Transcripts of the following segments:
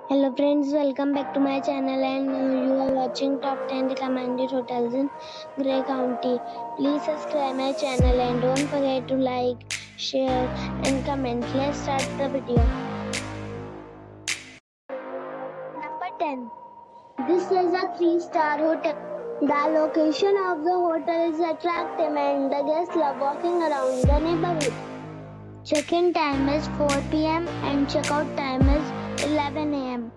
Hello friends, welcome back to my channel and you are watching top 10 recommended hotels in Grey County. Please subscribe my channel and don't forget to like, share and comment. Let's start the video. Number 10. This is a 3-star hotel. The location of the hotel is attractive and the guests love walking around the neighborhood. Check-in time is 4 p.m. and check-out time is 11 a.m.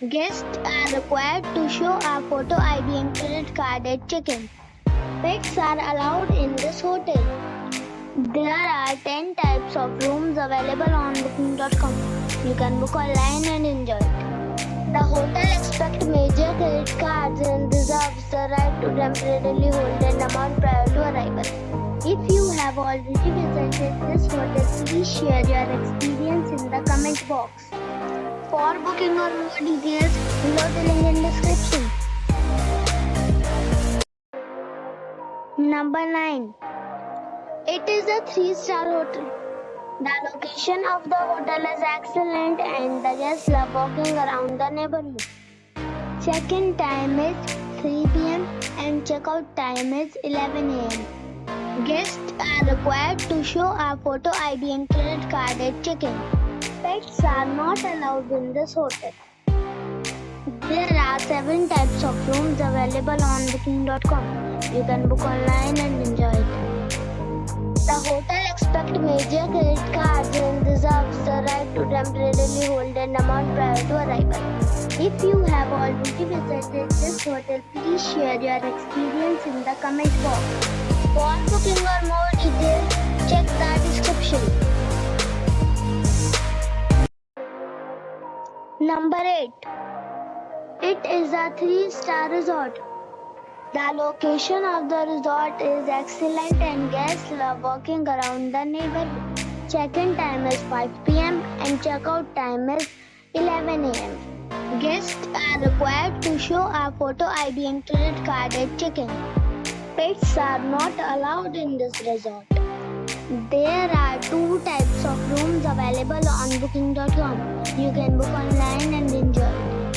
Guests are required to show a photo ID and credit card at check-in. Pets are allowed in this hotel. There are 10 types of rooms available on booking.com. You can book online and enjoy it. The hotel accepts major credit cards and reserves the right to temporarily hold an amount prior to arrival. If you have already visited this hotel, please share your experience in the comment box. For booking or more details, below the link in description. Number 9. It is a 3-star hotel. The location of the hotel is excellent and the guests love walking around the neighborhood. Check-in time is 3 p.m. and check-out time is 11 a.m. Guests are required to show a photo ID and credit card at check-in. Pets are not allowed in this hotel. There are 7 types of rooms available on booking.com. You can book online and enjoy it. The hotel accepts major credit cards and reserves the right to temporarily hold an amount prior to arrival. If you have already visited this hotel, please share your experience in the comment box. For booking or more details, check the description. Number 8. It is a 3-star resort. The location of the resort is excellent and guests love walking around the neighborhood. Check-in time is 5 p.m. and check-out time is 11 a.m. Guests are required to show a photo ID and credit card at check-in. Pets are not allowed in this resort. There are 2 types of rooms available on booking.com. You can book online and enjoy it.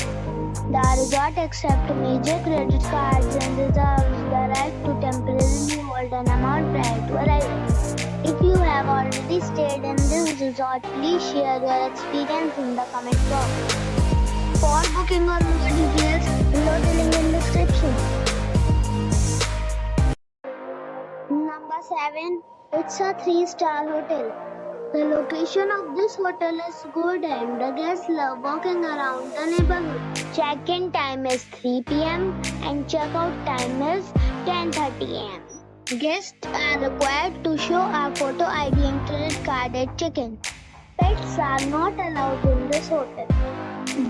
The resort accepts major credit cards and reserves the right to temporarily hold an amount prior to arrival. If you have already stayed in this resort, please share your experience in the comment box. For booking or more details, below the link in description. Number 7. It's a 3-star hotel. The location of this hotel is good and the guests love walking around the neighborhood. Check-in time is 3 p.m. and check-out time is 10:30 a.m. Guests are required to show a photo ID and credit card at check-in. Pets are not allowed in this hotel.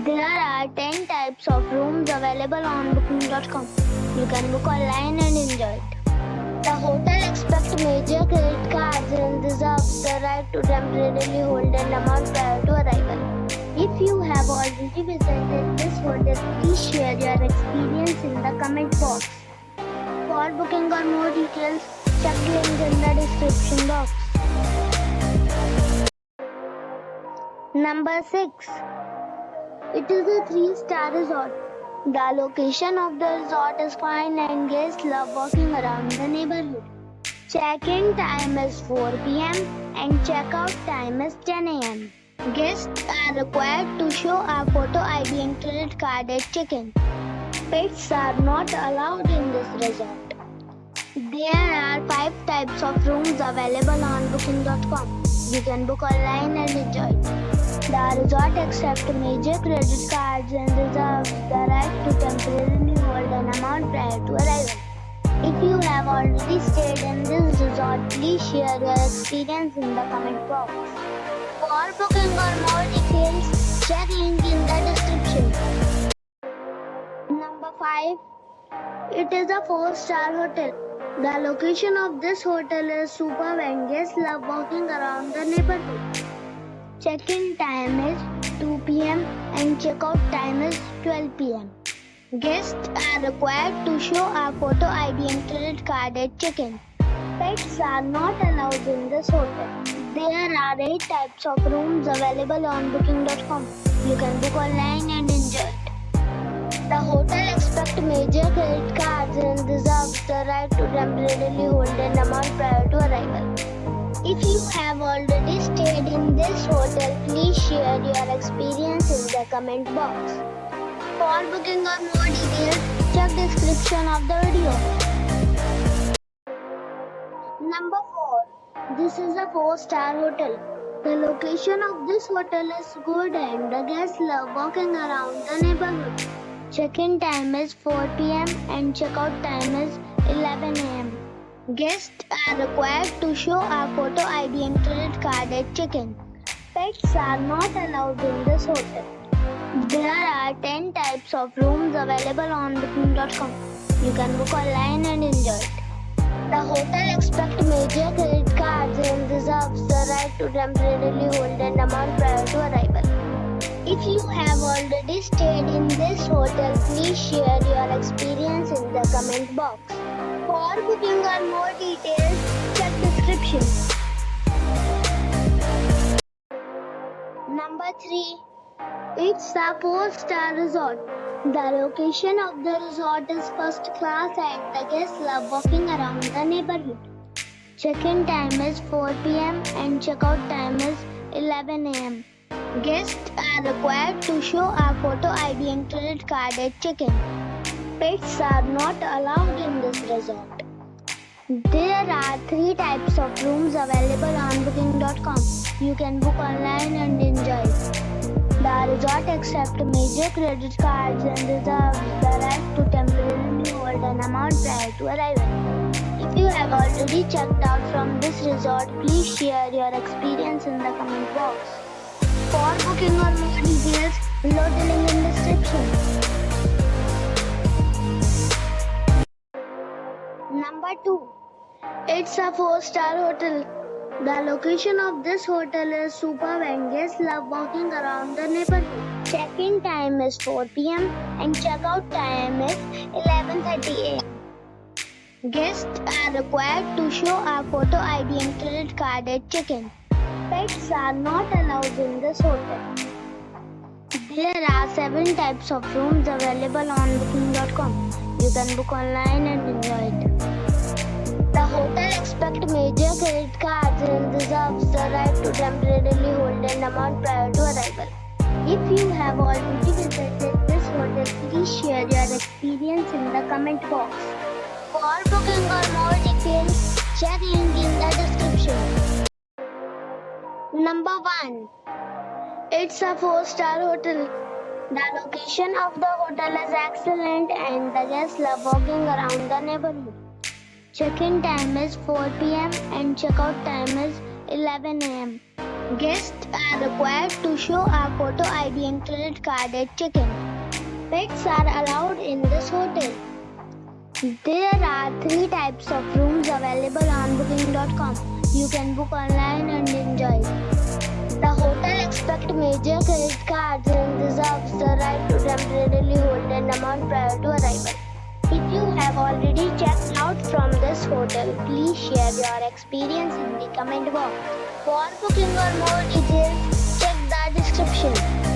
There are 10 types of rooms available on booking.com. You can book online and enjoy it. The hotel accepts major credit cards and reserves the right to temporarily hold an amount prior to arrival. If you have already visited this hotel, please share your experience in the comment box. For booking or more details, check the link in the description box. Number 6. It is a 3-star resort. The location of the resort is fine and guests love walking around the neighborhood. Check-in time is 4 p.m. and check-out time is 10 a.m. Guests are required to show a photo ID and credit card at check-in. Pets are not allowed in this resort. There are 5 types of rooms available on booking.com. You can book online and enjoy it. The resort accepts major credit cards and reserves the right to temporarily hold an amount prior to arrival. If you have already stayed in this resort, please share your experience in the comment box. For booking or more details, check link in the description. Number 5. It is a 4-star hotel. The location of this hotel is superb and guests love walking around the neighborhood. Check-in time is 2 p.m. and check-out time is 12 p.m. Guests are required to show a photo ID and credit card at check-in. Pets are not allowed in this hotel. There are 8 types of rooms available on booking.com. You can book online and major credit cards and reserves the right to temporarily hold an amount prior to arrival. If you have already stayed in this hotel, please share your experience in the comment box. For booking or more details, check description of the video. Number 4. This is a 4-star hotel. The location of this hotel is good and the guests love walking around the neighborhood. Check-in time is 4 p.m. and check-out time is 11 a.m. Guests are required to show a photo ID and credit card at check-in. Pets are not allowed in this hotel. There are 10 types of rooms available on booking.com. You can book online and enjoy it. The hotel expects major credit cards and reserves the right to temporarily hold an amount prior to arrival. If you have already stayed in this hotel, please share your experience in the comment box. For booking or more details, check description. Number 3. It's a 4-star resort. The location of the resort is first class and the guests love walking around the neighborhood. Check-in time is 4 p.m. and check-out time is 11 a.m. Guests are required to show a photo ID and credit card at check-in. Pets are not allowed in this resort. There are 3 types of rooms available on booking.com. You can book online and enjoy it. The resort accepts major credit cards and reserves the right to temporarily hold an amount prior to arrival. If you have already checked out from this resort, please share your experience in the comment box. For booking or more details, below the link in description. Number 2. It's a 4-star hotel. The location of this hotel is superb and guests love walking around the neighborhood. Check-in time is 4 p.m. and check-out time is 11:30 a.m. Guests are required to show a photo ID and credit card at check-in. Pets are not allowed in this hotel. There are 7 types of rooms available on booking.com. You can book online and enjoy it. The hotel expects major credit cards and reserves the right to temporarily hold an amount prior to arrival. If you have already visited this hotel, please share your experience in the comment box. For booking or more details, check link in the description. Number 1. It's a 4-star hotel. The location of the hotel is excellent and the guests love walking around the neighborhood. Check-in time is 4 p.m. and check-out time is 11 a.m. Guests are required to show a photo ID and credit card at check-in. Pets are allowed in this hotel. There are 3 types of rooms available on booking.com. You can book online and enjoy it. The hotel expects major credit cards and reserves the right to temporarily hold an amount prior to arrival. If you have already checked out from this hotel, please share your experience in the comment box. For booking or more details, check the description.